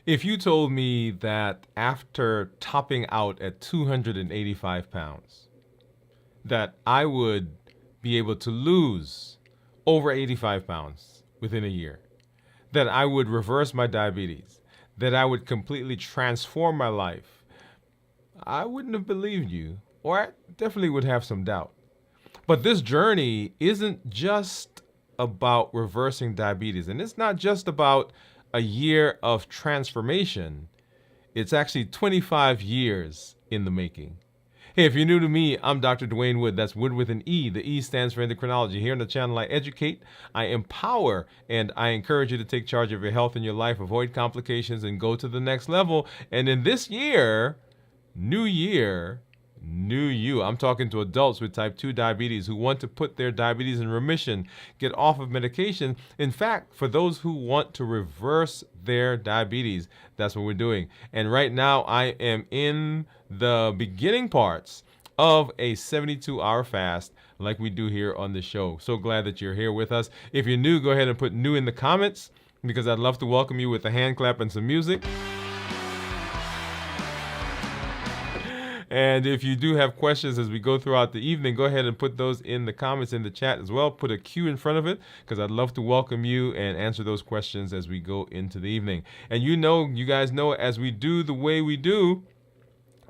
If you told me that after topping out at 285 pounds, that I would be able to lose over 85 pounds within a year, that I would reverse my diabetes, that I would completely transform my life, I wouldn't have believed you, or I definitely would have some doubt. But this journey isn't just about reversing diabetes, and it's not just about a year of transformation. It's actually 25 years in the making. Hey, if you're new to me, I'm Dr. Dwain Woode. That's Wood with an E. The E stands for endocrinology. Here on the channel, I educate, I empower, and I encourage you to take charge of your health and your life, avoid complications, and go to the next level. And in this year, new year, new you. I'm talking to adults with type 2 diabetes who want to put their diabetes in remission, get off of medication. In fact, for those who want to reverse their diabetes, that's what we're doing. And right now, I am in the beginning parts of a 72-hour fast like we do here on the show. So glad that you're here with us. If you're new, go ahead and put new in the comments because I'd love to welcome you with a hand clap and some music. And if you do have questions as we go throughout the evening, go ahead and put those in the comments in the chat as well. Put a Q in front of it because I'd love to welcome you and answer those questions as we go into the evening. And you guys know, as we do the way we do,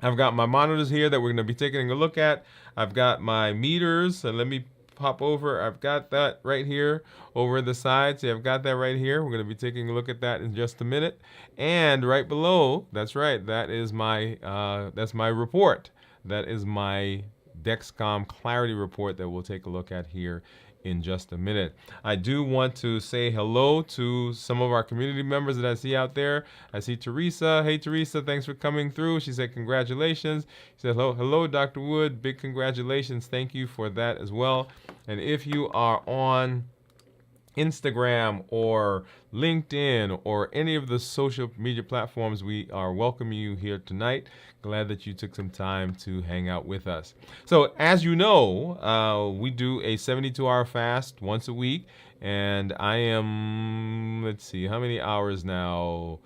I've got my monitors here that we're going to be taking a look at. I've got my meters, and let me pop over. I've got that right here over the side. See, I've got that right here. We're going to be taking a look at that in just a minute. And right below, that's right, that is my report. That is my Dexcom Clarity report that we'll take a look at here in just a minute. I do want to say hello to some of our community members that I see out there. I see Teresa. Hey, Teresa, thanks for coming through. She said congratulations. She said hello, Dr. Woode. Big congratulations. Thank you for that as well. And if you are on Instagram or LinkedIn or any of the social media platforms, we are welcoming you here tonight. Glad that you took some time to hang out with us. So as you know, we do a 72-hour fast once a week, and I am, let's see, how many hours now?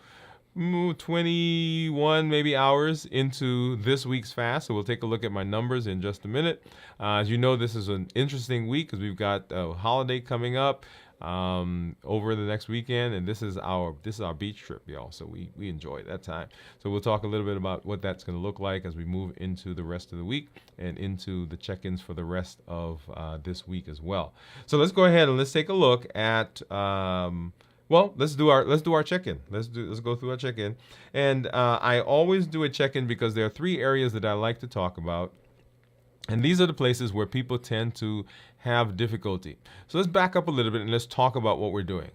21 maybe hours into this week's fast. So we'll take a look at my numbers in just a minute. As you know, this is an interesting week because we've got a holiday coming up over the next weekend, and this is our beach trip, y'all. So we enjoy that time. So we'll talk a little bit about what that's going to look like as we move into the rest of the week and into the check-ins for the rest of this week as well. So let's go ahead and let's take a look at well, let's do our check-in. Let's go through our check-in. And I always do a check-in because there are three areas that I like to talk about. And these are the places where people tend to have difficulty. So let's back up a little bit and let's talk about what we're doing,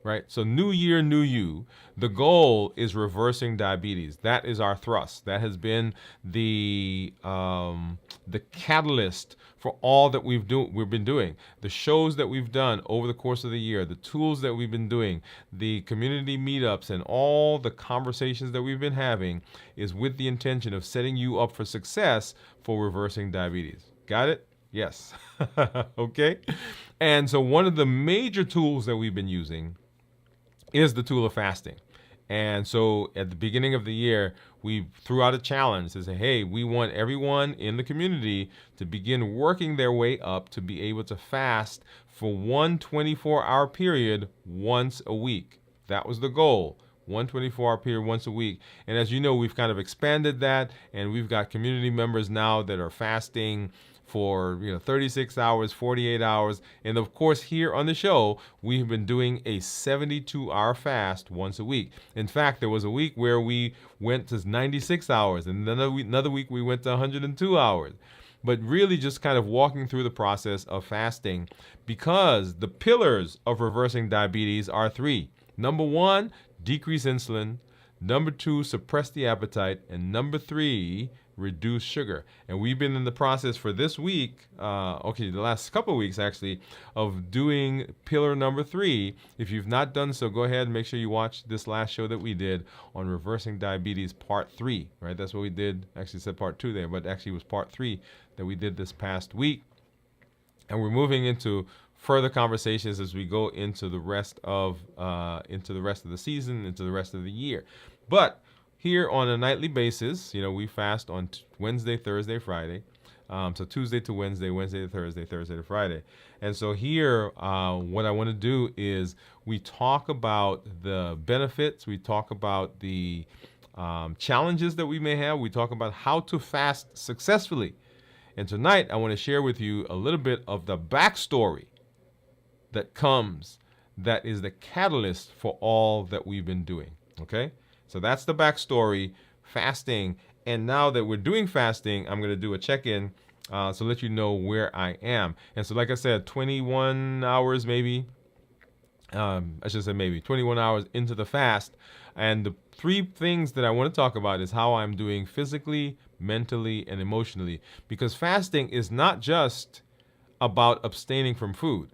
right? So new year, new you. The goal is reversing diabetes. That is our thrust. That has been the catalyst for all that we've been doing. The shows that we've done over the course of the year, the tools that we've been doing, the community meetups, and all the conversations that we've been having is with the intention of setting you up for success for reversing diabetes. Got it? Yes. Okay. And so one of the major tools that we've been using is the tool of fasting. And so at the beginning of the year, we threw out a challenge to say, hey, we want everyone in the community to begin working their way up to be able to fast for one 24-hour period once a week. That was the goal. One 24-hour period once a week. And as you know, we've kind of expanded that, and we've got community members now that are fasting for 36 hours, 48 hours. And of course, here on the show, we've been doing a 72-hour fast once a week. In fact, there was a week where we went to 96 hours, and another week we went to 102 hours. But really just kind of walking through the process of fasting, because the pillars of reversing diabetes are three. Number one, decrease insulin. Number two, suppress the appetite. And number three, reduce sugar. And we've been in the process for this week, the last couple of weeks actually, of doing pillar number three. If you've not done so, go ahead and make sure you watch this last show that we did on reversing diabetes part 3, right? That's what we did. Actually said part 2 there, but actually it was part 3 that we did this past week. And we're moving into further conversations as we go into the rest of the season, into the rest of the year. But here on a nightly basis, we fast on Wednesday, Thursday, Friday. So Tuesday to Wednesday, Wednesday to Thursday, Thursday to Friday. And so here, what I want to do is we talk about the benefits, we talk about the challenges that we may have, we talk about how to fast successfully. And tonight, I want to share with you a little bit of the backstory that is the catalyst for all that we've been doing. Okay? So that's the backstory, fasting. And now that we're doing fasting, I'm going to do a check-in to let you know where I am. And so, like I said, 21 hours maybe, I should say maybe 21 hours into the fast. And the three things that I want to talk about is how I'm doing physically, mentally, and emotionally. Because fasting is not just about abstaining from food.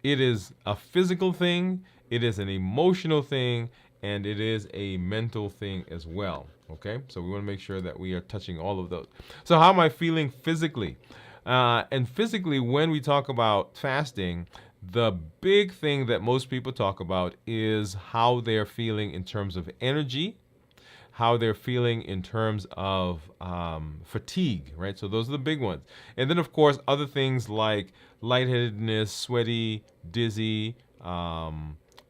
It is a physical thing, it is an emotional thing, and it is a mental thing as well. Okay, so we want to make sure that we are touching all of those. So how am I feeling physically? And physically, when we talk about fasting, the big thing that most people talk about is how they're feeling in terms of energy, how they're feeling in terms of fatigue, right? So those are the big ones. And then, of course, other things like lightheadedness, sweaty, dizzy,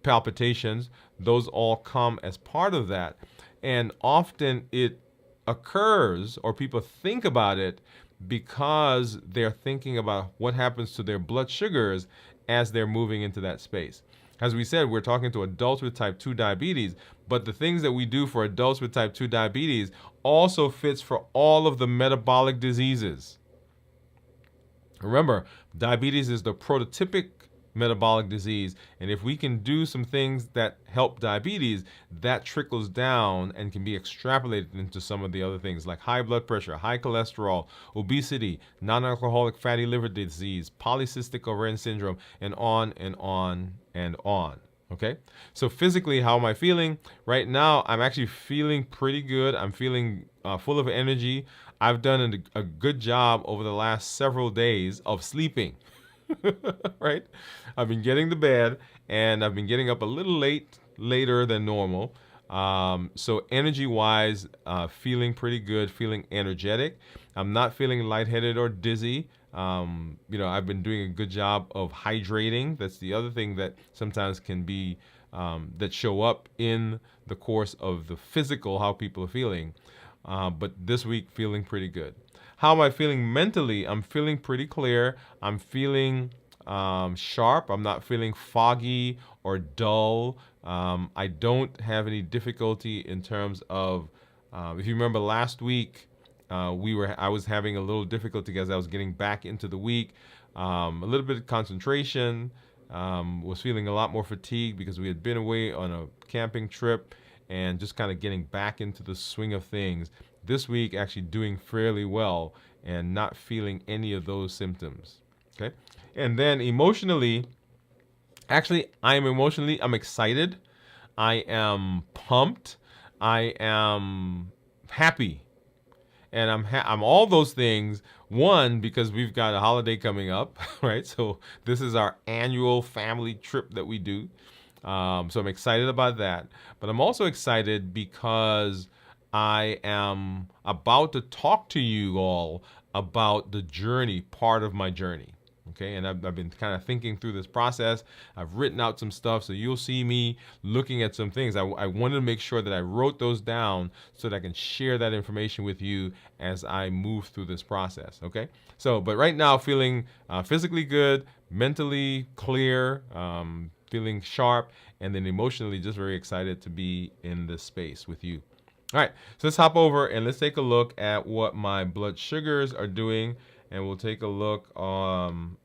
palpitations, those all come as part of that. And often it occurs, or people think about it, because they're thinking about what happens to their blood sugars as they're moving into that space. As we said, we're talking to adults with type 2 diabetes, but the things that we do for adults with type 2 diabetes also fits for all of the metabolic diseases. Remember, diabetes is the prototypic metabolic disease, and if we can do some things that help diabetes, that trickles down and can be extrapolated into some of the other things like high blood pressure, high cholesterol, obesity, non-alcoholic fatty liver disease, polycystic ovarian syndrome, and on and on and on. Okay, so physically, how am I feeling? Right now, I'm actually feeling pretty good. I'm feeling full of energy. I've done a good job over the last several days of sleeping. Right? I've been getting to bed and I've been getting up a little later than normal. So energy-wise, feeling pretty good, feeling energetic. I'm not feeling lightheaded or dizzy. I've been doing a good job of hydrating. That's the other thing that sometimes can be that show up in the course of the physical, how people are feeling. But this week, feeling pretty good. How am I feeling mentally? I'm feeling pretty clear. I'm feeling sharp. I'm not feeling foggy or dull. I don't have any difficulty in terms of, if you remember last week, I was having a little difficulty as I was getting back into the week. A little bit of concentration. Was feeling a lot more fatigued because we had been away on a camping trip and just kind of getting back into the swing of things. This week, actually doing fairly well and not feeling any of those symptoms. Okay, and then emotionally, actually, I'm excited. I am pumped. I am happy. And I'm all those things. One, because we've got a holiday coming up, right? So this is our annual family trip that we do. So I'm excited about that. But I'm also excited because I am about to talk to you all about the journey, part of my journey. Okay, and I've been kind of thinking through this process. I've written out some stuff, so you'll see me looking at some things. I wanted to make sure that I wrote those down so that I can share that information with you as I move through this process. Okay, so but right now feeling physically good, mentally clear, feeling sharp, and then emotionally just very excited to be in this space with you. All right, so let's hop over and let's take a look at what my blood sugars are doing. And we'll take a look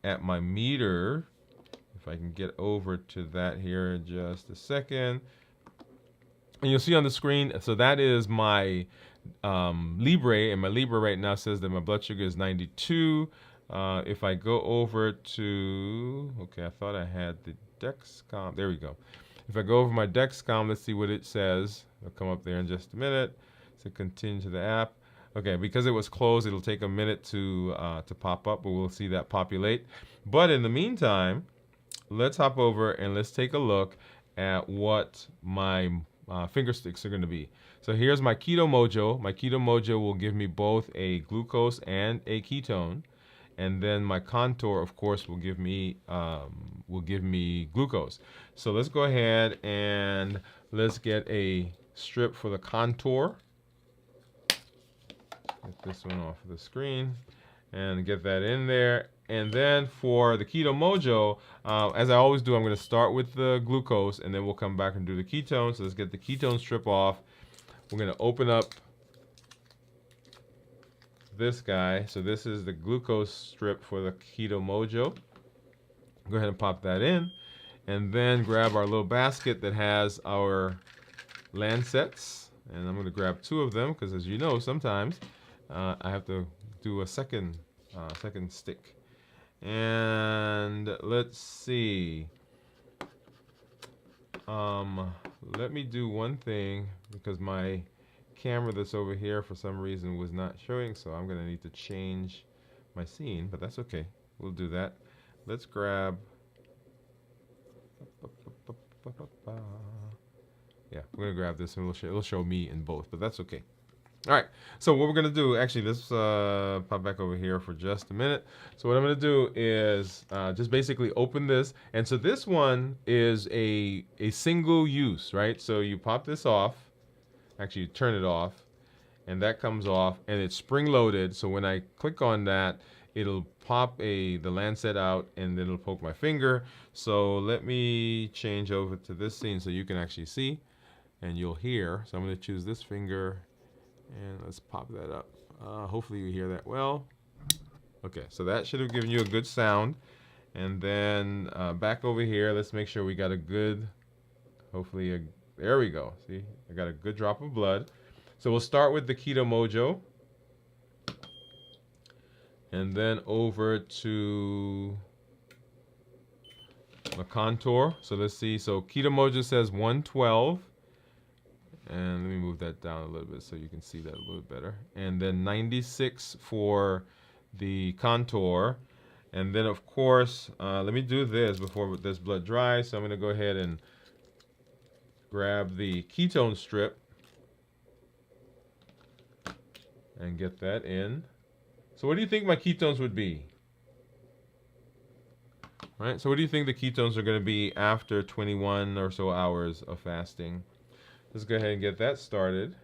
at my meter. If I can get over to that here in just a second. And you'll see on the screen, so that is my Libre. And my Libre right now says that my blood sugar is 92. If I go over to, okay, I thought I had the Dexcom. There we go. If I go over my Dexcom, let's see what it says. I'll come up there in just a minute. So continue to the app. Okay, because it was closed, it'll take a minute to pop up, but we'll see that populate. But in the meantime, let's hop over and let's take a look at what my finger sticks are going to be. So here's my Keto Mojo. My Keto Mojo will give me both a glucose and a ketone, and then my contour, of course, will give me glucose. So let's go ahead and let's get a strip for the contour. Get this one off of the screen and get that in there. And then for the Keto Mojo, as I always do, I'm going to start with the glucose, and then we'll come back and do the ketone. So let's get the ketone strip off. We're going to open up this guy. So this is the glucose strip for the Keto Mojo. Go ahead and pop that in. And then grab our little basket that has our Lancets. And I'm going to grab 2 of them because, as you know, sometimes I have to do a second stick. And let's see. Let me do one thing because my camera that's over here for some reason was not showing, so I'm going to need to change my scene, but that's okay. We'll do that. Let's grab. Yeah, we're going to grab this and it'll show me in both, but that's okay. All right, so what we're going to do, actually, let's pop back over here for just a minute. So what I'm going to do is just basically open this. And so this one is a single use, right? So you pop this off. Actually, you turn it off, and that comes off, and it's spring-loaded. So when I click on that, it'll pop the Lancet out, and then it'll poke my finger. So let me change over to this scene so you can actually see, and you'll hear. So I'm going to choose this finger. And let's pop that up. Hopefully you hear that well. Okay, so that should have given you a good sound. And then back over here, let's make sure we got a good, there we go. See, I got a good drop of blood. So we'll start with the Keto Mojo. And then over to the contour. So let's see. So Keto Mojo says 112. And let me move that down a little bit so you can see that a little bit better. And then 96 for the contour. And then, of course, let me do this before this blood dries. So I'm going to go ahead and grab the ketone strip and get that in. So what do you think my ketones would be? All right, so what do you think the ketones are going to be after 21 or so hours of fasting? Let's go ahead and get that started.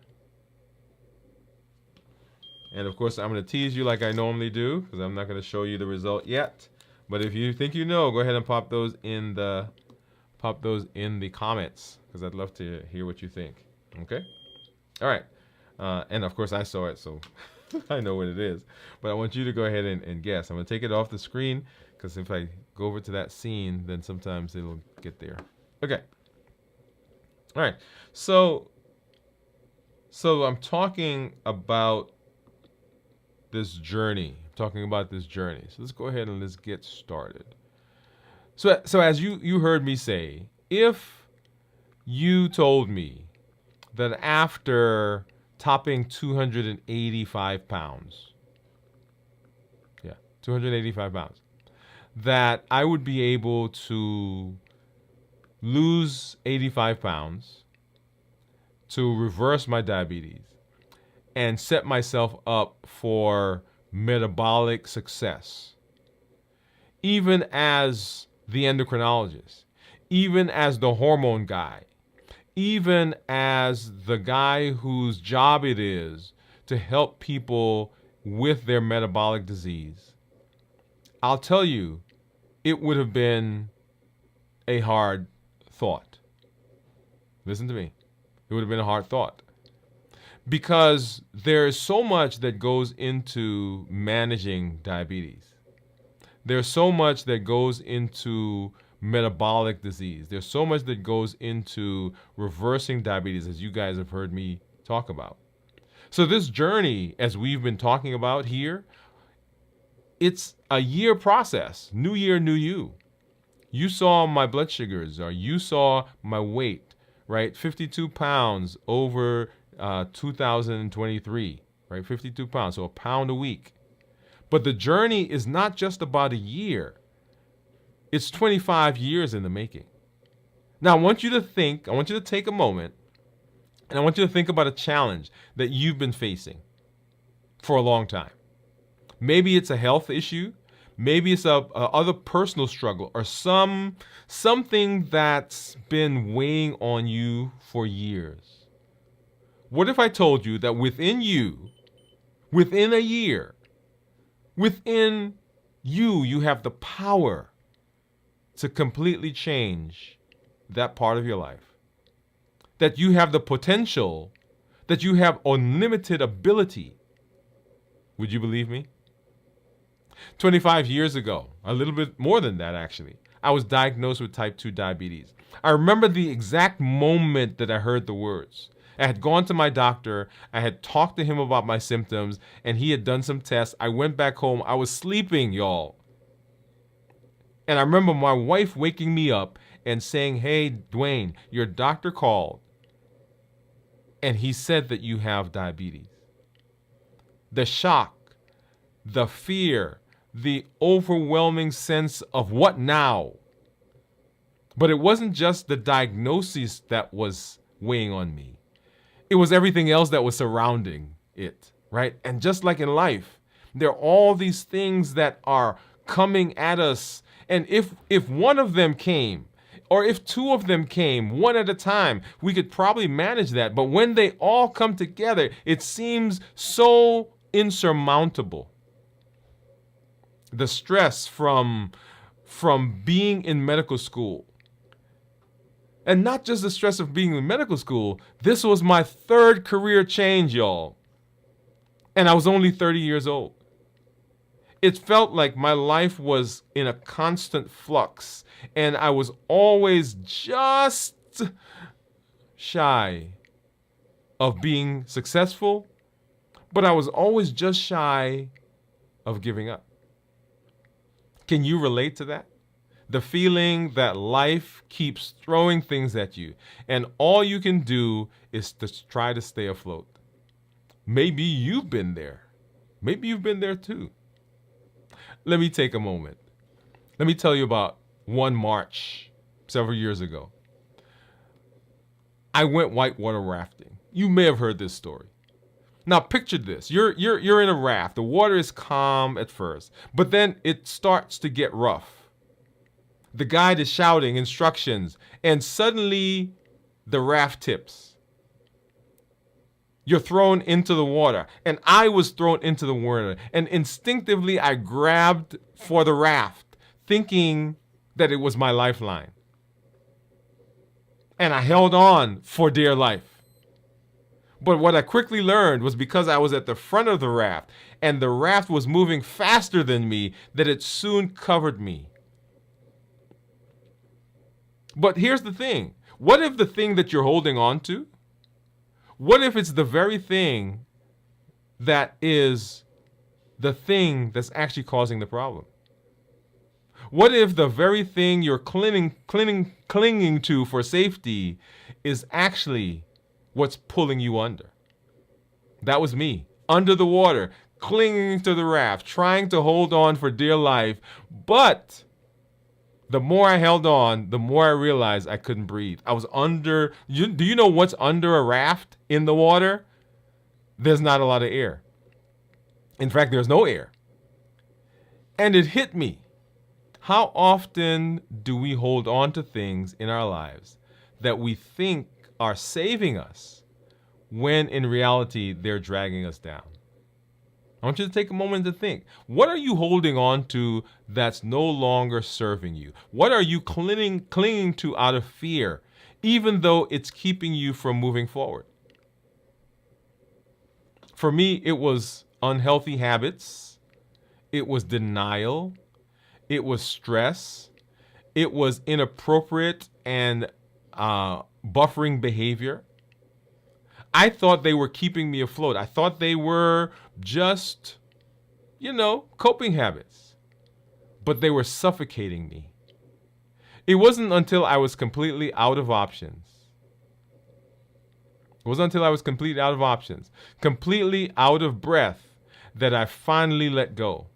And of course, I'm going to tease you like I normally do because I'm not going to show you the result yet. But if you think you know, go ahead and pop those in the comments because I'd love to hear what you think. Okay? All right. And of course, I saw it, so I know what it is. But I want you to go ahead and guess. I'm going to take it off the screen because if I go over to that scene, then sometimes it'll get there. Okay. All right, so I'm talking about this journey. So let's go ahead and let's get started. So as you heard me say, if you told me that after topping 285 pounds, 285 pounds, that I would be able to lose 85 pounds to reverse my diabetes and set myself up for metabolic success. Even as the endocrinologist, even as the hormone guy, even as the guy whose job it is to help people with their metabolic disease, I'll tell you, it would have been a hard thought. Listen to me. It would have been a hard thought. Because there is so much that goes into managing diabetes. There's so much that goes into metabolic disease. There's so much that goes into reversing diabetes, as you guys have heard me talk about. So this journey, as we've been talking about here, it's a year process. New year, new you. You saw my blood sugars, or you saw my weight, right? 52 pounds over 2023, right? 52 pounds, so a pound a week. But the journey is not just about a year. It's 25 years in the making. Now, I want you to take a moment, and I want you to think about a challenge that you've been facing for a long time. Maybe it's a health issue. Maybe it's a other personal struggle or something that's been weighing on you for years. What if I told you that within a year, you have the power to completely change that part of your life? That you have the potential, that you have unlimited ability. Would you believe me? 25 years ago, a little bit more than that actually, I was diagnosed with type 2 diabetes. I remember the exact moment that I heard the words. I had gone to my doctor, I had talked to him about my symptoms, and he had done some tests. I went back home, I was sleeping, y'all. And I remember my wife waking me up and saying, "Hey, Dwain, your doctor called, and he said that you have diabetes." The shock, the fear, the overwhelming sense of what now? But it wasn't just the diagnosis that was weighing on me. It was everything else that was surrounding it, right? And just like in life, there are all these things that are coming at us. And if one of them came, or if two of them came one at a time, we could probably manage that. But when they all come together, it seems so insurmountable. The stress from being in medical school. And not just the stress of being in medical school, this was my third career change, y'all. And I was only 30 years old. It felt like my life was in a constant flux, and I was always just shy of being successful, but I was always just shy of giving up. Can you relate to that? The feeling that life keeps throwing things at you, and all you can do is to try to stay afloat. Maybe you've been there. Maybe you've been there too. Let me take a moment. Let me tell you about one March several years ago. I went whitewater rafting. You may have heard this story. Now picture this. You're in a raft. The water is calm at first, but then it starts to get rough. The guide is shouting instructions, and suddenly the raft tips. You're thrown into the water, and I was thrown into the water, and instinctively I grabbed for the raft, thinking that it was my lifeline. And I held on for dear life. But what I quickly learned was because I was at the front of the raft, and the raft was moving faster than me, that it soon covered me. But here's the thing. What if the thing that you're holding on to, what if it's the very thing that is the thing that's actually causing the problem? What if the very thing you're clinging to for safety is actually what's pulling you under? That was me, under the water, clinging to the raft, trying to hold on for dear life, but the more I held on, the more I realized I couldn't breathe. I was under. Do you know what's under a raft in the water? There's not a lot of air. In fact, there's no air. And it hit me. How often do we hold on to things in our lives that we think are saving us when in reality they're dragging us down? I want you to take a moment to think. What are you holding on to that's no longer serving you? What are you clinging to out of fear, even though it's keeping you from moving forward? For me, it was unhealthy habits. It was denial. It was stress. It was inappropriate and buffering behavior. I thought they were keeping me afloat. I thought they were just, coping habits. But they were suffocating me. It wasn't until I was completely out of options It wasn't until I was completely out of options, completely out of breath, that I finally let go.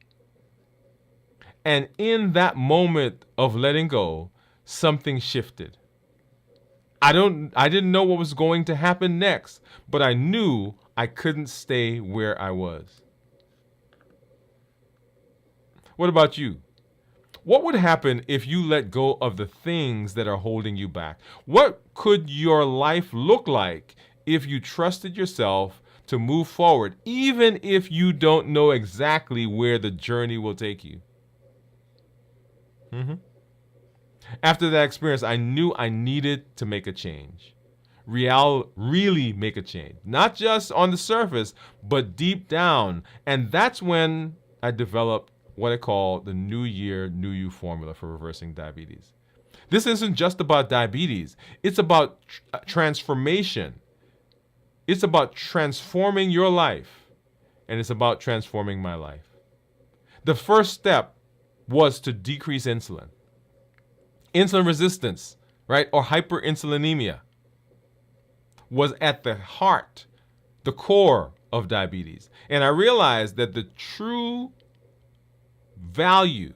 And in that moment of letting go, something shifted. I didn't know what was going to happen next, but I knew I couldn't stay where I was. What about you? What would happen if you let go of the things that are holding you back? What could your life look like if you trusted yourself to move forward, even if you don't know exactly where the journey will take you? After that experience, I knew I needed to make a change. Really make a change. Not just on the surface, but deep down. And that's when I developed what I call the New Year, New You formula for reversing diabetes. This isn't just about diabetes. It's about transformation. It's about transforming your life. And it's about transforming my life. The first step was to decrease insulin. Insulin resistance, right, or hyperinsulinemia was at the heart, the core of diabetes. And I realized that the true value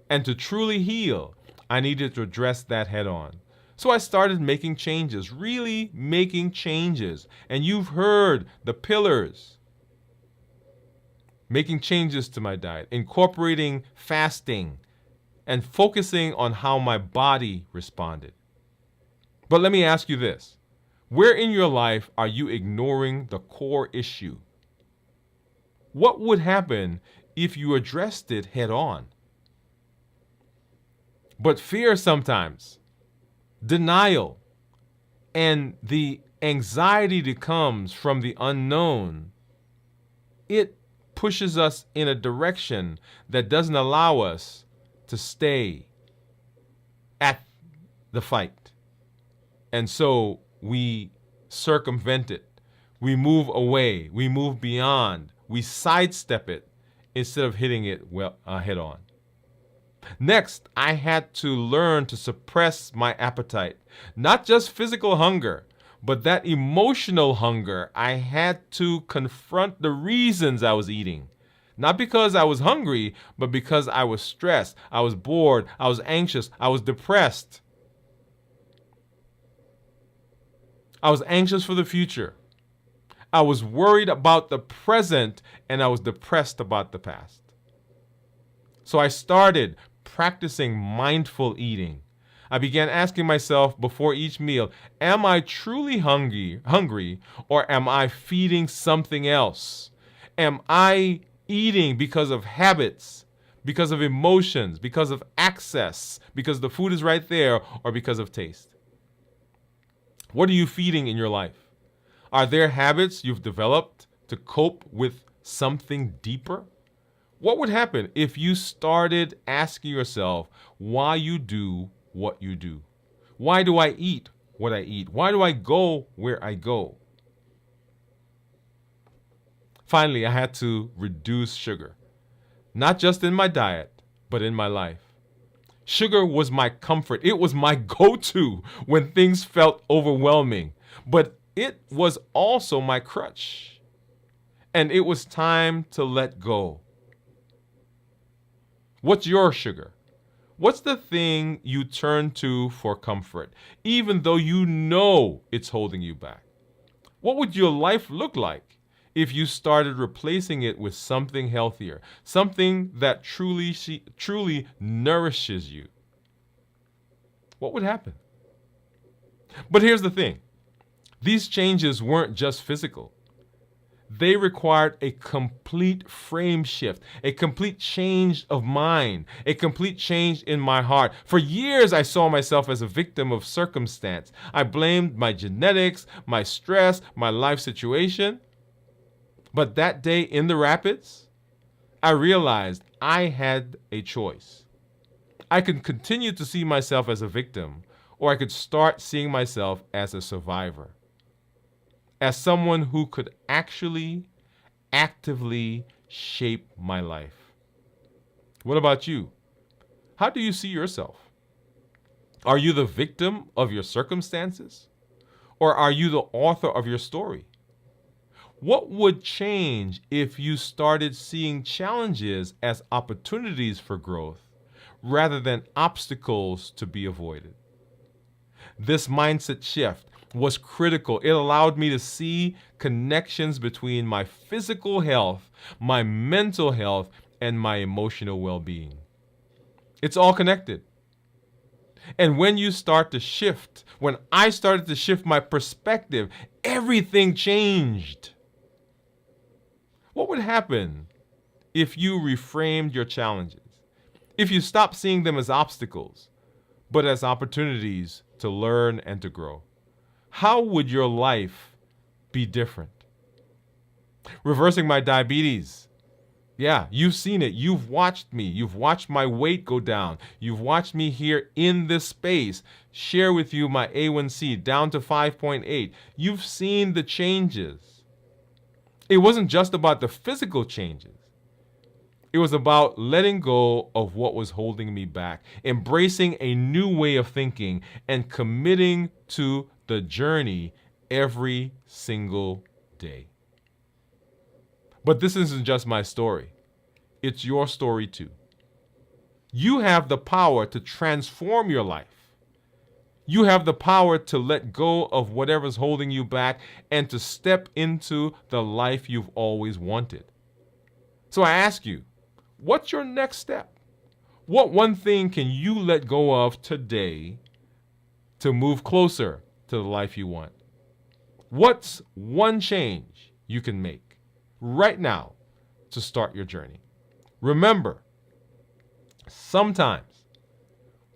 and to truly heal, I needed to address that head on. So I started making changes, really making changes. And you've heard the pillars. Making changes to my diet, incorporating fasting, and focusing on how my body responded. But let me ask you this. Where in your life are you ignoring the core issue? What would happen if you addressed it head on? But fear sometimes, denial, and the anxiety that comes from the unknown, it pushes us in a direction that doesn't allow us to stay at the fight. And so we circumvent it. We move away. We move beyond. We sidestep it instead of hitting it head on. Next, I had to learn to suppress my appetite. Not just physical hunger, but that emotional hunger. I had to confront the reasons I was eating. Not because I was hungry, but because I was stressed, I was bored, I was anxious, I was depressed. I was anxious for the future. I was worried about the present, and I was depressed about the past. So I started practicing mindful eating. I began asking myself before each meal, am I truly hungry, or am I feeding something else? Am I eating because of habits, because of emotions, because of access, because the food is right there, or because of taste? What are you feeding in your life? Are there habits you've developed to cope with something deeper? What would happen if you started asking yourself why you do what you do? Why do I eat what I eat? Why do I go where I go? Finally, I had to reduce sugar, not just in my diet, but in my life. Sugar was my comfort. It was my go-to when things felt overwhelming, but it was also my crutch. And it was time to let go. What's your sugar? What's the thing you turn to for comfort, even though you know it's holding you back? What would your life look like if you started replacing it with something healthier, something that truly nourishes you? What would happen? But here's the thing. These changes weren't just physical. They required a complete frame shift, a complete change of mind, a complete change in my heart. For years, I saw myself as a victim of circumstance. I blamed my genetics, my stress, my life situation. But that day in the rapids, I realized I had a choice. I could continue to see myself as a victim, or I could start seeing myself as a survivor, as someone who could actually, actively shape my life. What about you? How do you see yourself? Are you the victim of your circumstances? Or are you the author of your story? What would change if you started seeing challenges as opportunities for growth rather than obstacles to be avoided? This mindset shift was critical. It allowed me to see connections between my physical health, my mental health, and my emotional well being. It's all connected. And when you start to shift, when I started to shift my perspective, everything changed. What would happen if you reframed your challenges? If you stopped seeing them as obstacles, but as opportunities to learn and to grow? How would your life be different? Reversing my diabetes. Yeah, you've seen it. You've watched me. You've watched my weight go down. You've watched me here in this space share with you my A1C down to 5.8. You've seen the changes. It wasn't just about the physical changes. It was about letting go of what was holding me back, embracing a new way of thinking, and committing to the journey every single day. But this isn't just my story. It's your story too. You have the power to transform your life. You have the power to let go of whatever's holding you back and to step into the life you've always wanted. So I ask you, what's your next step? What one thing can you let go of today to move closer to the life you want? What's one change you can make right now to start your journey? Remember, sometimes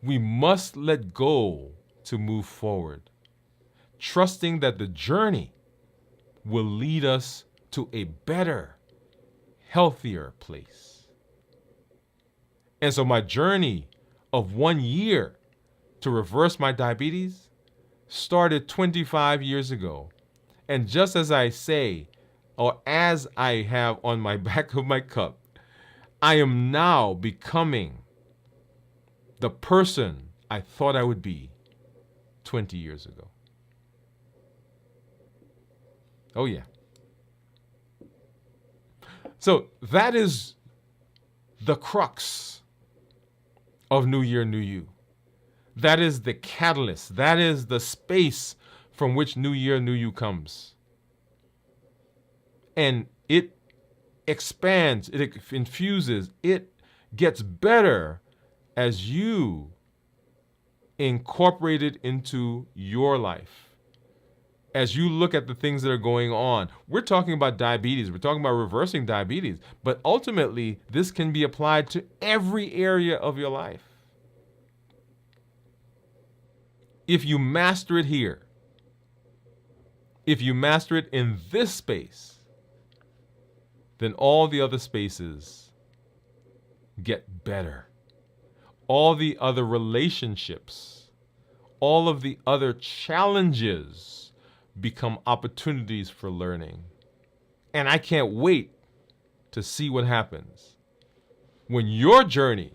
we must let go to move forward, trusting that the journey will lead us to a better, healthier place. And so my journey of 1 year to reverse my diabetes started 25 years ago. And just as I say, or as I have on my back of my cup, I am now becoming the person I thought I would be 20 years ago. Oh, yeah. So that is the crux of New Year, New You. That is the catalyst. That is the space from which New Year, New You comes. And it expands, it infuses, it gets better as you incorporate it into your life. As you look at the things that are going on, we're talking about diabetes, we're talking about reversing diabetes, but ultimately this can be applied to every area of your life. If you master it here, if you master it in this space, then all the other spaces get better. All the other relationships, all of the other challenges become opportunities for learning. And I can't wait to see what happens when your journey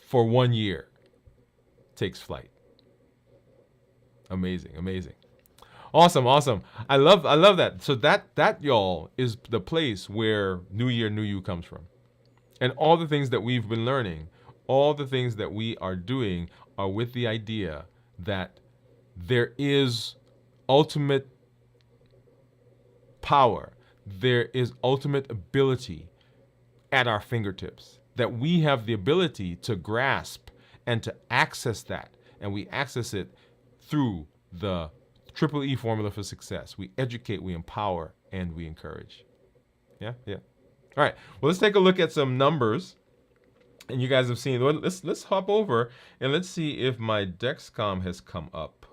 for 1 year takes flight. Amazing, amazing. Awesome, awesome. I love that. So that y'all is the place where New Year, New You comes from. And all the things that we've been learning, all the things that we are doing are with the idea that there is ultimate power, there is ultimate ability at our fingertips, that we have the ability to grasp and to access that. And we access it through the Triple E formula for success. We educate, we empower, and we encourage. Yeah. All right. Well, let's take a look at some numbers. And you guys have seen. Let's hop over and let's see if my Dexcom has come up.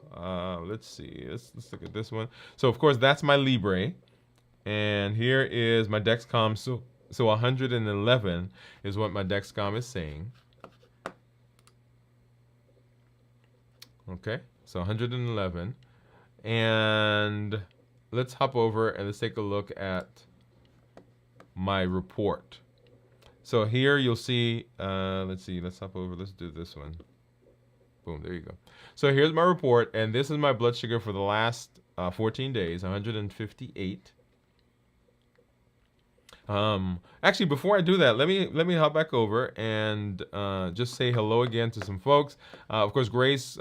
Let's see. Let's look at this one. So of course that's my Libre, and here is my Dexcom. So 111 is what my Dexcom is saying. Okay. So 111. And let's hop over and let's take a look at my report. So here you'll see, let's hop over, let's do this one. Boom, there you go. So here's my report, and this is my blood sugar for the last 14 days, 158. Actually, before I do that, let me hop back over and just say hello again to some folks. Of course, Grace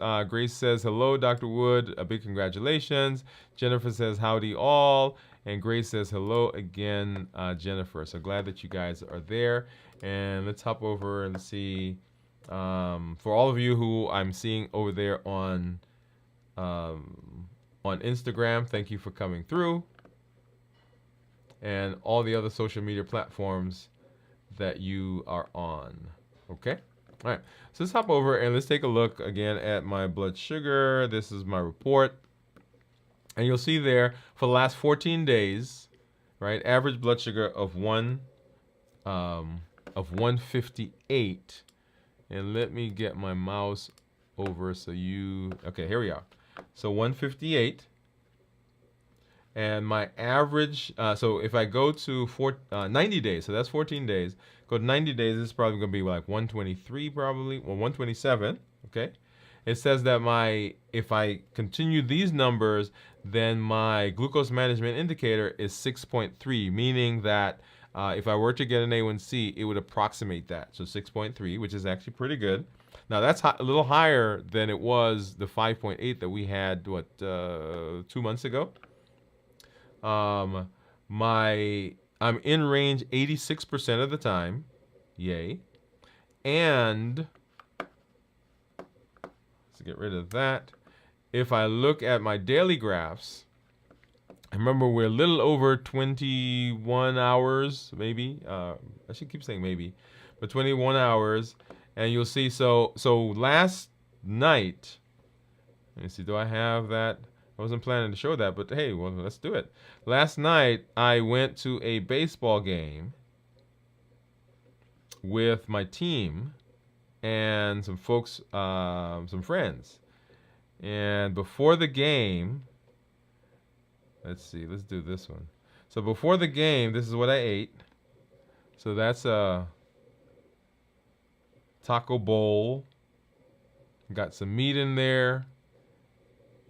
says hello, Dr. Woode. A big congratulations. Jennifer says howdy all, and Grace says hello again, Jennifer. So glad that you guys are there. And let's hop over and see. For all of you who I'm seeing over there on Instagram, thank you for coming through. And all the other social media platforms that you are on. Okay? All right. So let's hop over and let's take a look again at my blood sugar. This is my report. And you'll see there for the last 14 days, right? Average blood sugar of 158. And let me get my mouse over so you, okay, here we are. So 158. And my average, so if I go to 90 days, so that's 14 days, go to 90 days, this is probably going to be like 123 probably, or 127, okay? It says that if I continue these numbers, then my glucose management indicator is 6.3, meaning that if I were to get an A1C, it would approximate that. So 6.3, which is actually pretty good. Now that's a little higher than it was the 5.8 that we had, 2 months ago. I'm in range 86% of the time. Yay. And let's get rid of that. If I look at my daily graphs, I remember we're a little over 21 hours, maybe. I should keep saying maybe, but 21 hours. And you'll see, so last night, let me see, do I have that? I wasn't planning to show that, but hey, well, let's do it. Last night, I went to a baseball game with my team and some folks, some friends. And before the game, let's see, let's do this one. So before the game, this is what I ate. So that's a taco bowl. Got some meat in there.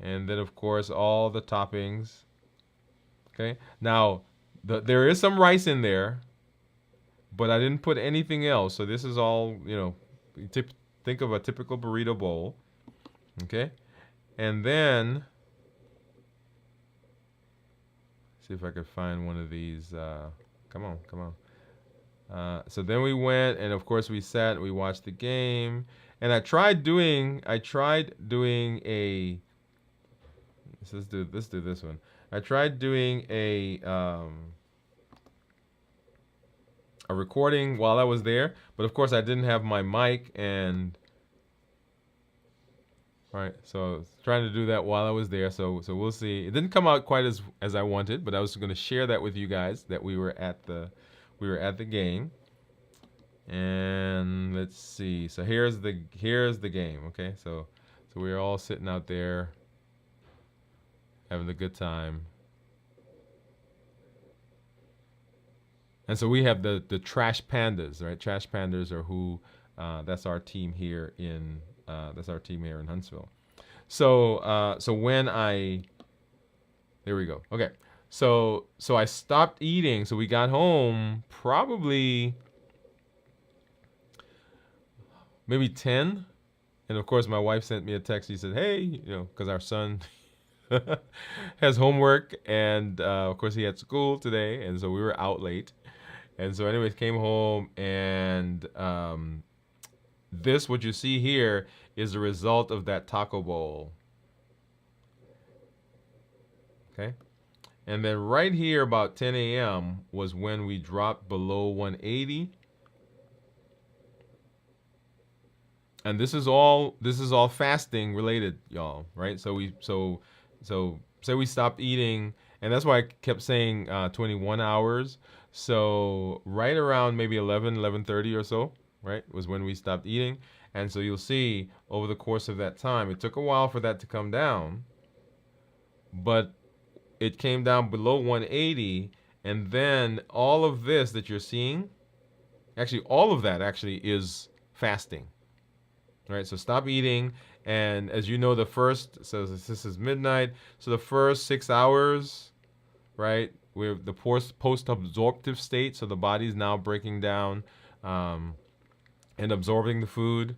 And then, of course, all the toppings. Okay. Now, there is some rice in there, but I didn't put anything else. So this is all, think of a typical burrito bowl. Okay. And then, see if I could find one of these. Come on. So then we went, and of course we sat and we watched the game. And I tried doing a. So let's do this one. I tried doing a recording while I was there, but of course I didn't have my mic, and right, so I was trying to do that while I was there. So we'll see. It didn't come out quite as I wanted, but I was going to share that with you guys that we were at the game. And let's see. So here's the game. Okay, so we were all sitting out there, having a good time. And so we have the Trash Pandas, right? Trash Pandas are who, that's our team here in Huntsville. So when there we go. Okay. So I stopped eating. So we got home probably maybe 10. And of course my wife sent me a text. She said, hey, because our son has homework, and of course he had school today, and so we were out late. And so anyways, came home, and what you see here is the result of that taco bowl. Okay. And then right here about 10 a.m. was when we dropped below 180. And this is all fasting related, y'all, right? So say we stopped eating, and that's why I kept saying 21 hours. So right around maybe 11:30 or so, right, was when we stopped eating. And so you'll see over the course of that time, it took a while for that to come down, but it came down below 180. And then all of this that you're seeing, actually all of that actually is fasting. right? So stop eating. And as you know, the first, so this is midnight. So the first 6 hours, right? We're the post-absorptive state. So the body's now breaking down um, and absorbing the food.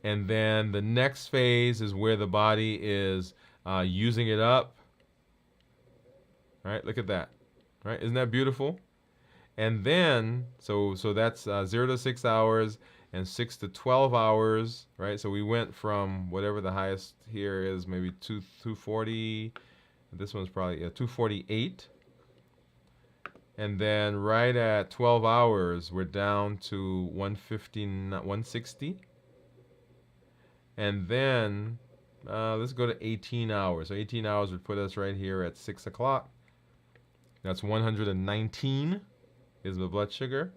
And then the next phase is where the body is using it up. Right? Look at that. Right? Isn't that beautiful? And then, so that's 0 to 6 hours and 6 to 12 hours, right? So we went from whatever the highest here is, maybe 240. This one's probably 248. And then right at 12 hours, we're down to 150, 160. And then let's go to 18 hours. So 18 hours would put us right here at 6 o'clock. That's 119 is the blood sugar.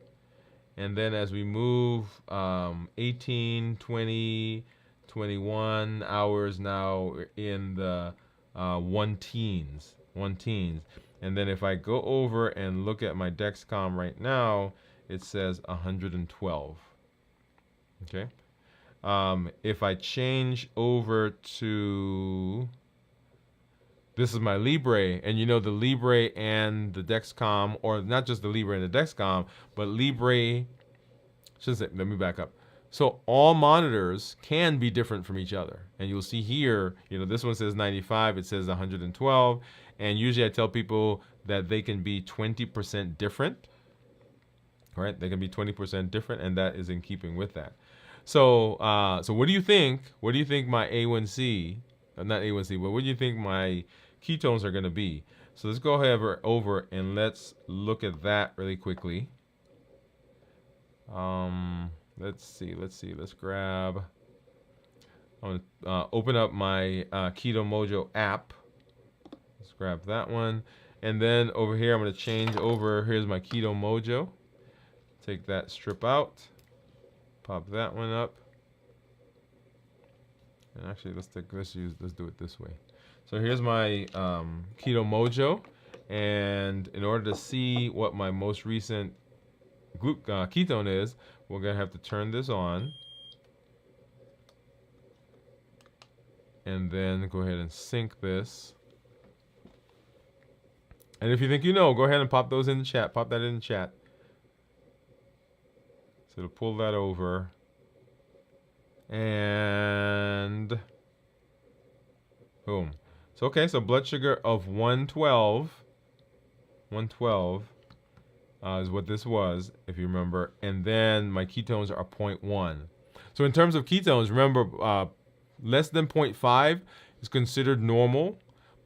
And then as we move 18, 20, 21 hours now in the one teens. And then if I go over and look at my Dexcom right now, it says 112. Okay. If I change over to, this is my Libre, and you know the Libre and the Dexcom, or not just the Libre and the Dexcom, but Libre, let me back up. So all monitors can be different from each other. And you'll see here, this one says 95, it says 112. And usually I tell people that they can be 20% different, right? They can be 20% different, and that is in keeping with that. So, so what do you think? What do you think my A1C, not A1C, but what do you think my ketones are going to be? So let's go ahead over and let's look at that really quickly. Let's see. Let's grab. I'm gonna open up my Keto Mojo app. Let's grab that one, and then over here I'm gonna change over. Here's my Keto Mojo. Take that strip out. Pop that one up. And actually, let's do it this way. So here's my Keto Mojo, and in order to see what my most recent ketone is, we're gonna have to turn this on, and then go ahead and sync this. And if you think go ahead and pop those in the chat. Pop that in the chat. So to pull that over, and boom. So okay, so blood sugar of 112 is what this was, if you remember, and then my ketones are 0.1. So in terms of ketones, remember, less than 0.5 is considered normal.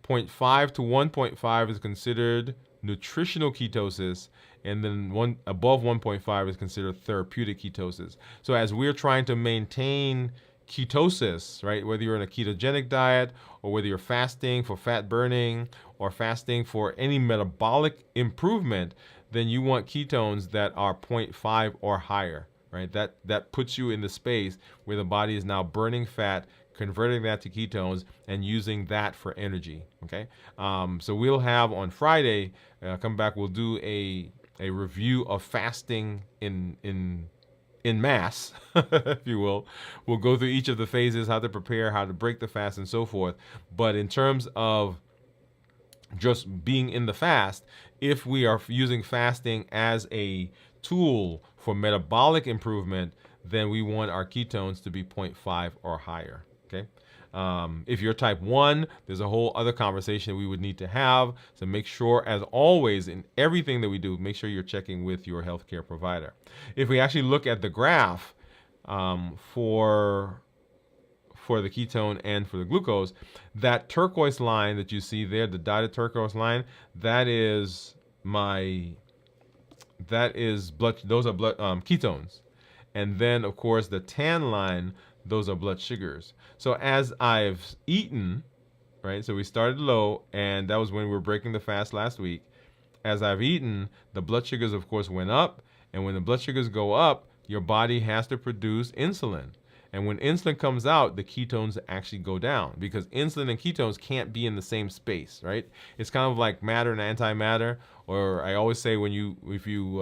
0.5 to 1.5 is considered nutritional ketosis, and then above 1.5 is considered therapeutic ketosis. So as we're trying to maintain ketosis, right, whether you're in a ketogenic diet or whether you're fasting for fat burning or fasting for any metabolic improvement, then you want ketones that are 0.5 or higher, right? That puts you in the space where the body is now burning fat, converting that to ketones, and using that for energy. Okay, so we'll have on Friday, come back. We'll do a review of fasting in mass, if you will. We'll go through each of the phases, how to prepare, how to break the fast, and so forth. But in terms of just being in the fast, if we are using fasting as a tool for metabolic improvement, then we want our ketones to be 0.5 or higher. Okay. If you're type 1, there's a whole other conversation we would need to have. So make sure, as always, in everything that we do, make sure you're checking with your healthcare provider. If we actually look at the graph for the ketone and for the glucose, that turquoise line that you see there, the dotted turquoise line, that is blood. Those are blood ketones, and then of course the tan line, those are blood sugars. So as I've eaten, right? So we started low, and that was when we were breaking the fast last week. As I've eaten, the blood sugars, of course, went up, and when the blood sugars go up, your body has to produce insulin. And when insulin comes out, the ketones actually go down, because insulin and ketones can't be in the same space, right? It's kind of like matter and antimatter. Or I always say, if you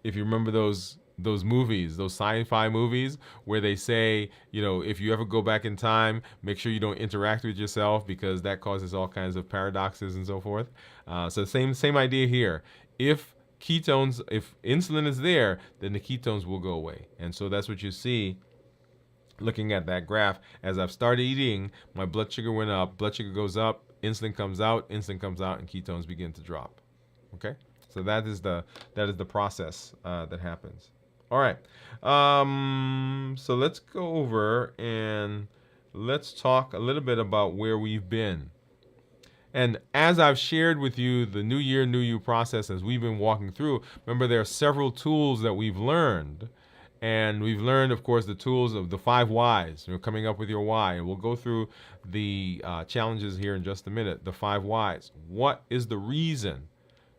remember those those movies, those sci-fi movies where they say, if you ever go back in time, make sure you don't interact with yourself because that causes all kinds of paradoxes and so forth. So same idea here. If insulin is there, then the ketones will go away. And so that's what you see looking at that graph. As I've started eating, my blood sugar went up, blood sugar goes up, insulin comes out, and ketones begin to drop. Okay? So that is the process that happens. All right. So let's go over and let's talk a little bit about where we've been. And as I've shared with you the New Year, New You process as we've been walking through, remember there are several tools that we've learned. And we've learned, of course, the tools of the 5 whys. You're coming up with your why. And we'll go through the challenges here in just a minute. The 5 whys. What is the reason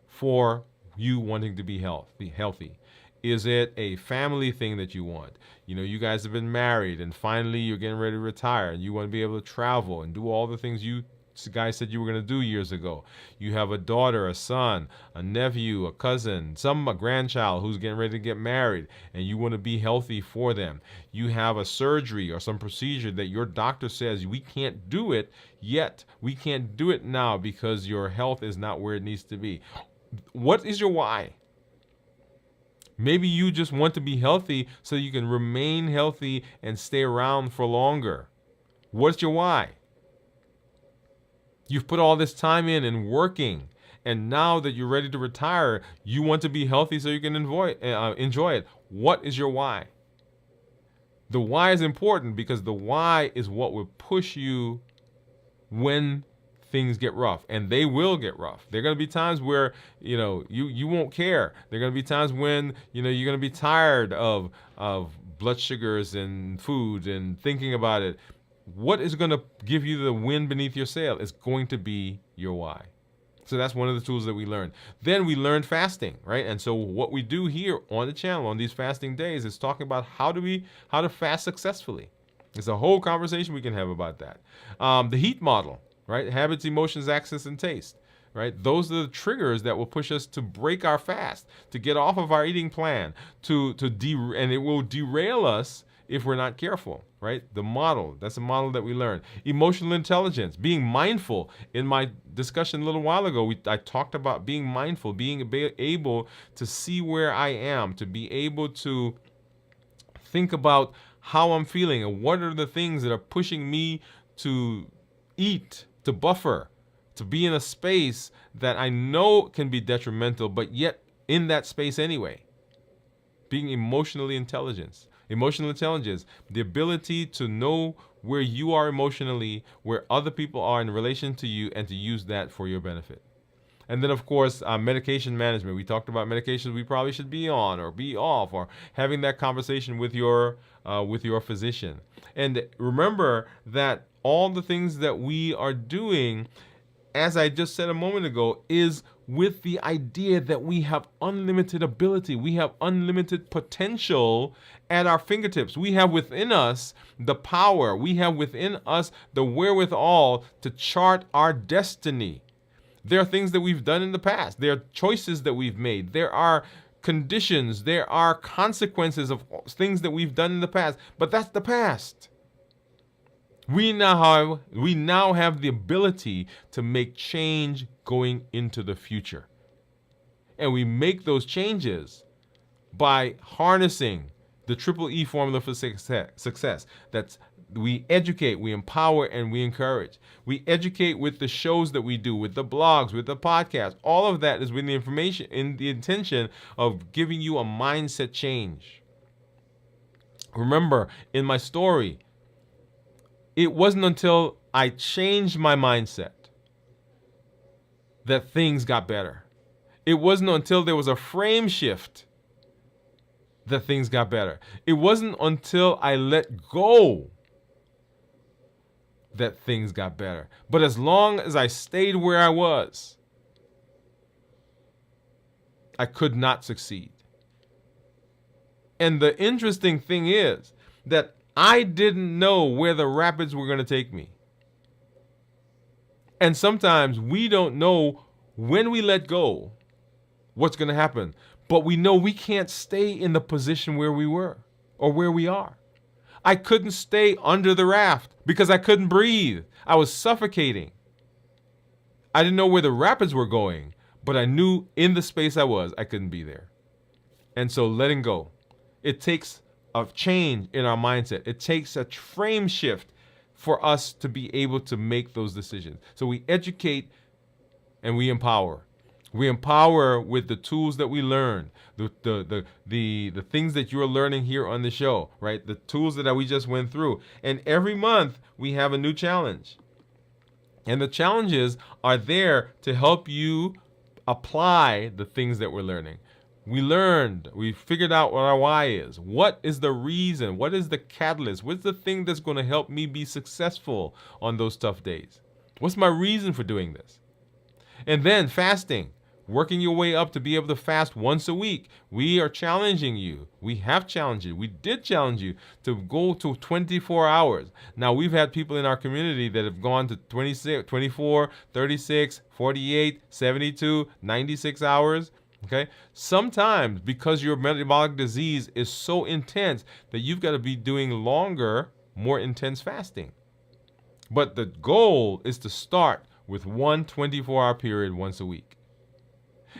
for you wanting to be healthy? Is it a family thing that you want? You guys have been married and finally you're getting ready to retire and you want to be able to travel and do all the things you guys said you were going to do years ago. You have a daughter, a son, a nephew, a cousin, a grandchild who's getting ready to get married, and you want to be healthy for them. You have a surgery or some procedure that your doctor says we can't do it yet. We can't do it now because your health is not where it needs to be. What is your why? Maybe you just want to be healthy so you can remain healthy and stay around for longer. What's your why? You've put all this time in and working, and now that you're ready to retire, you want to be healthy so you can enjoy it. What is your why? The why is important because the why is what will push you when things get rough, and they will get rough. There are going to be times where you won't care. There are going to be times when you're going to be tired of blood sugars and food and thinking about it. What is going to give you the wind beneath your sail is going to be your why. So that's one of the tools that we learned. Then we learned fasting, right? And so what we do here on the channel on these fasting days is talking about how to fast successfully. It's a whole conversation we can have about that. The HEAT model, right? Habits, emotions, access, and taste, right? Those are the triggers that will push us to break our fast, to get off of our eating plan, and it will derail us if we're not careful, right? The model, that's a model that we learned. Emotional intelligence, being mindful. In my discussion a little while ago, I talked about being mindful, being able to see where I am, to be able to think about how I'm feeling and what are the things that are pushing me to eat, to buffer, to be in a space that I know can be detrimental, but yet in that space anyway. Being emotional intelligence, the ability to know where you are emotionally, where other people are in relation to you, and to use that for your benefit. And then, of course, medication management. We talked about medications we probably should be on or be off, or having that conversation with your physician. And remember that all the things that we are doing, as I just said a moment ago, is with the idea that we have unlimited ability. We have unlimited potential at our fingertips. We have within us the power. We have within us the wherewithal to chart our destiny. There are things that we've done in the past. There are choices that we've made. There are conditions. There are consequences of things that we've done in the past. But that's the past. We now have the ability to make change going into the future. And we make those changes by harnessing the triple E formula for success. That's we educate, we empower, and we encourage. We educate with the shows that we do, with the blogs, with the podcast. All of that is with the information in the intention of giving you a mindset change. Remember, in my story, it wasn't until I changed my mindset that things got better. It wasn't until there was a frame shift that things got better. It wasn't until I let go that things got better. But as long as I stayed where I was, I could not succeed. And the interesting thing is that I didn't know where the rapids were going to take me. And sometimes we don't know when we let go what's going to happen. But we know we can't stay in the position where we were or where we are. I couldn't stay under the raft because I couldn't breathe. I was suffocating. I didn't know where the rapids were going, but I knew in the space I was, I couldn't be there. And so letting go. It takes a change in our mindset. It takes a frame shift for us to be able to make those decisions. So we educate and we empower. We empower with the tools that we learn, the things that you're learning here on the show, right? The tools that we just went through. And every month we have a new challenge. And the challenges are there to help you apply the things that we're learning. We figured out what our why is. What is the reason? What is the catalyst? What's the thing that's going to help me be successful on those tough days? What's my reason for doing this? And then fasting, working your way up to be able to fast once a week. We are challenging you. We have challenged you. We did challenge you to go to 24 hours. Now, we've had people in our community that have gone to 26, 24, 36, 48, 72, 96 hours. Okay. Sometimes because your metabolic disease is so intense that you've got to be doing longer, more intense fasting. But the goal is to start with one 24-hour period once a week.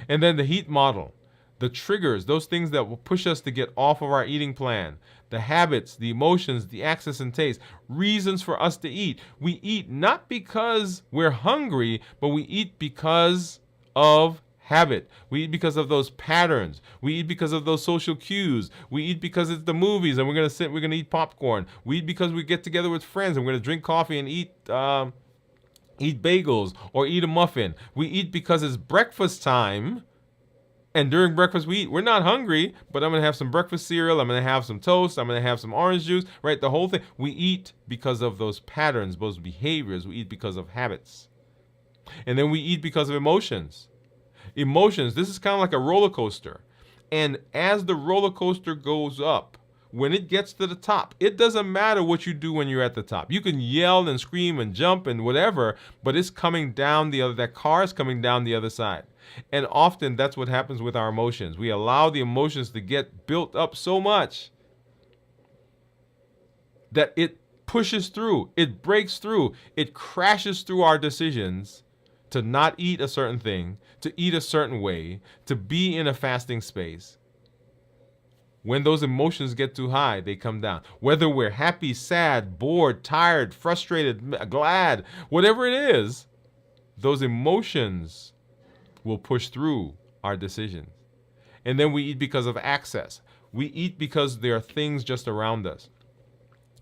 And then the heat model, the triggers, those things that will push us to get off of our eating plan, the habits, the emotions, the access and taste, reasons for us to eat. We eat not because we're hungry, but we eat because of habit. We eat because of those patterns. We eat because of those social cues. We eat because it's the movies and we're going to eat popcorn. We eat because we get together with friends and we're going to drink coffee and eat bagels or eat a muffin. We eat because it's breakfast time. And during breakfast we eat. We're not hungry, but I'm going to have some breakfast cereal. I'm going to have some toast. I'm going to have some orange juice, right? The whole thing. We eat because of those patterns, those behaviors. We eat because of habits. And then we eat because of emotions. Emotions, this is kind of like a roller coaster. And as the roller coaster goes up, when it gets to the top, it doesn't matter what you do when you're at the top. You can yell and scream and jump and whatever, but it's coming down that car is coming down the other side. And often that's what happens with our emotions. We allow the emotions to get built up so much that it pushes through, it breaks through, it crashes through our decisions to not eat a certain thing, to eat a certain way, to be in a fasting space. When those emotions get too high, they come down. Whether we're happy, sad, bored, tired, frustrated, glad, whatever it is, those emotions will push through our decisions. And then we eat because of access. We eat because there are things just around us.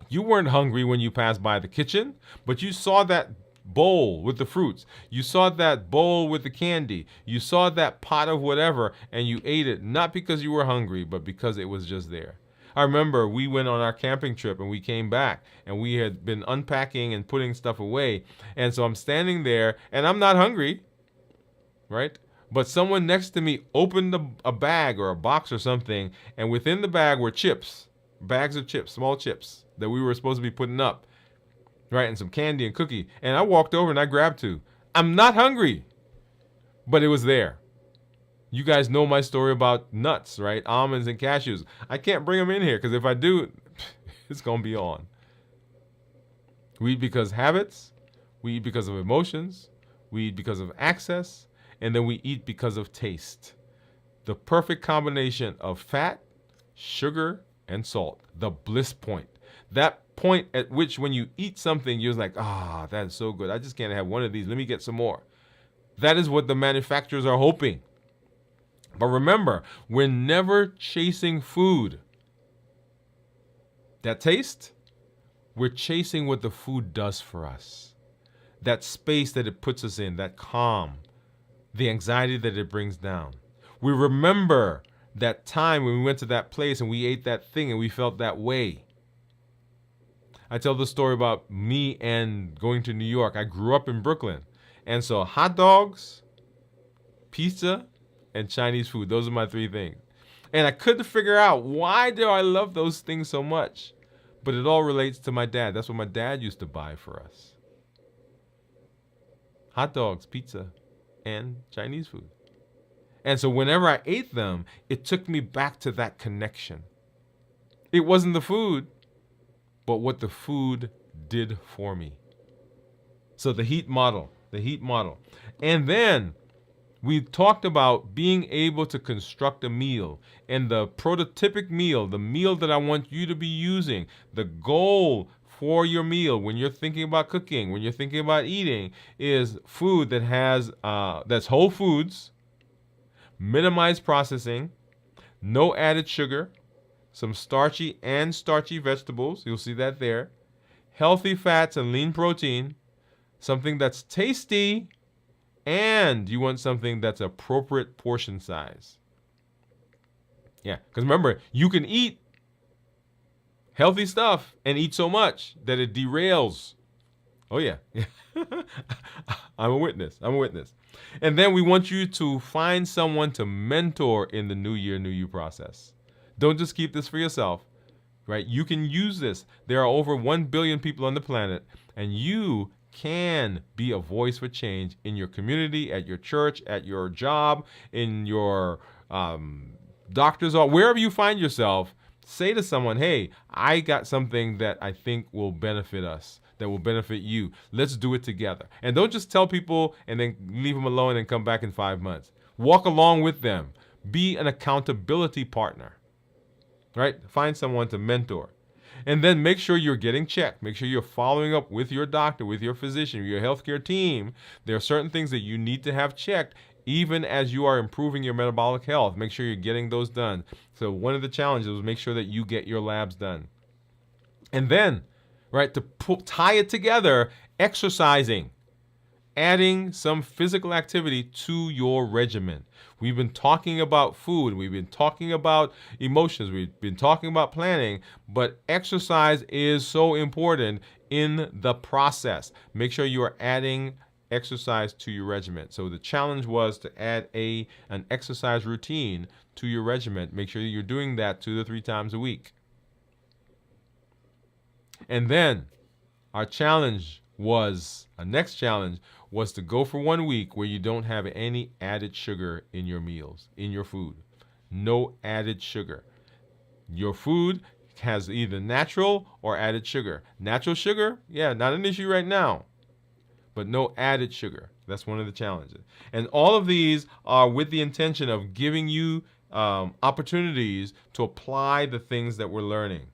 You weren't hungry when you passed by the kitchen, but you saw that bowl with the fruits. You saw that bowl with the candy. You saw that pot of whatever, and you ate it, not because you were hungry, but because it was just there. I remember we went on our camping trip and we came back and we had been unpacking and putting stuff away. And so I'm standing there and I'm not hungry, right? But someone next to me opened a bag or a box or something, and within the bag were chips, bags of chips, small chips that we were supposed to be putting up. Right, and some candy and cookie. And I walked over and I grabbed two. I'm not hungry, but it was there. You guys know my story about nuts, right? Almonds and cashews. I can't bring them in here because if I do, it's going to be on. We eat because habits. We eat because of emotions. We eat because of access. And then we eat because of taste. The perfect combination of fat, sugar, and salt. The bliss point. That point at which when you eat something, you're like, that is so good. I just can't have one of these. Let me get some more. That is what the manufacturers are hoping. But remember, we're never chasing food. That taste, we're chasing what the food does for us. That space that it puts us in, that calm, the anxiety that it brings down. We remember that time when we went to that place and we ate that thing and we felt that way. I tell the story about me and going to New York. I grew up in Brooklyn. And so hot dogs, pizza, and Chinese food. Those are my three things. And I couldn't figure out why do I love those things so much. But it all relates to my dad. That's what my dad used to buy for us. Hot dogs, pizza, and Chinese food. And so whenever I ate them, it took me back to that connection. It wasn't the food, but what the food did for me. So the heat model. And then we talked about being able to construct a meal, and the prototypic meal, the meal that I want you to be using, the goal for your meal when you're thinking about cooking, when you're thinking about eating, is food that has that's whole foods, minimized processing, no added sugar, some starchy vegetables. You'll see that there. Healthy fats and lean protein, something that's tasty, and you want something that's appropriate portion size. Yeah, because remember, you can eat healthy stuff and eat so much that it derails. Oh, yeah. I'm a witness. And then we want you to find someone to mentor in the New Year, New You process. Don't just keep this for yourself, right? You can use this. There are over 1 billion people on the planet, and you can be a voice for change in your community, at your church, at your job, in your doctor's office, wherever you find yourself. Say to someone, hey, I got something that I think will benefit us, that will benefit you. Let's do it together. And don't just tell people and then leave them alone and come back in 5 months. Walk along with them. Be an accountability partner, right? Find someone to mentor. And then make sure you're getting checked. Make sure you're following up with your doctor, with your physician, your healthcare team. There are certain things that you need to have checked even as you are improving your metabolic health. Make sure you're getting those done. So one of the challenges was make sure that you get your labs done. And then, right, to tie it together, exercising. Adding some physical activity to your regimen. We've been talking about food, we've been talking about emotions, we've been talking about planning, but exercise is so important in the process. Make sure you are adding exercise to your regimen. So the challenge was to add an exercise routine to your regimen. Make sure you're doing that 2 to 3 times a week. And then our next challenge was to go for 1 week where you don't have any added sugar in your meals, in your food. No added sugar. Your food has either natural or added sugar. Natural sugar, yeah, not an issue right now, but no added sugar. That's one of the challenges. And all of these are with the intention of giving you opportunities to apply the things that we're learning.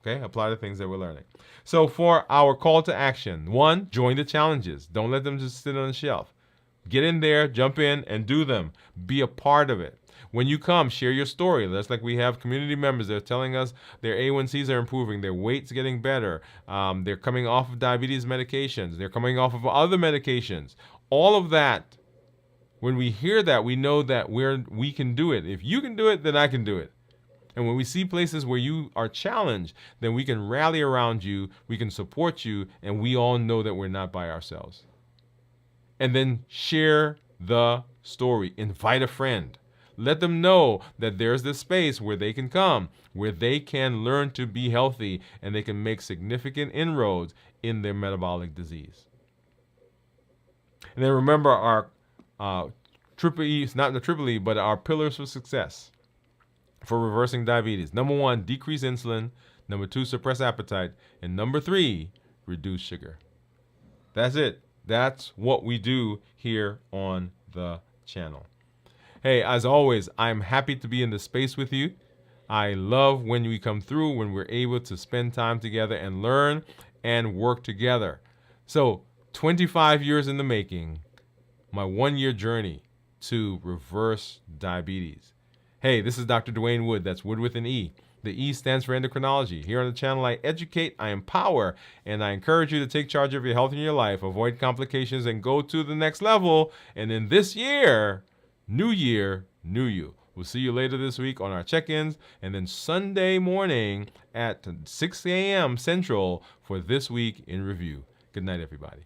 Okay, apply the things that we're learning. So for our call to action, 1, join the challenges. Don't let them just sit on the shelf. Get in there, jump in, and do them. Be a part of it. When you come, share your story. That's like we have community members that are telling us their A1Cs are improving, their weight's getting better, they're coming off of diabetes medications, they're coming off of other medications. All of that, when we hear that, we know that we can do it. If you can do it, then I can do it. And when we see places where you are challenged, then we can rally around you, we can support you, and we all know that we're not by ourselves. And then share the story. Invite a friend. Let them know that there's this space where they can come, where they can learn to be healthy, and they can make significant inroads in their metabolic disease. And then remember our triple E, not the triple E, but our pillars for success for reversing diabetes. Number 1, decrease insulin. Number 2, suppress appetite. And number 3, reduce sugar. That's it. That's what we do here on the channel. Hey, as always, I'm happy to be in the space with you. I love when we come through, when we're able to spend time together and learn and work together. So 25 years in the making, my 1-year journey to reverse diabetes. Hey, this is Dr. Dwain Woode. That's Wood with an E. The E stands for endocrinology. Here on the channel, I educate, I empower, and I encourage you to take charge of your health in your life, avoid complications, and go to the next level. And in this year, New Year, New You. We'll see you later this week on our check-ins, and then Sunday morning at 6 a.m. Central for This Week in Review. Good night, everybody.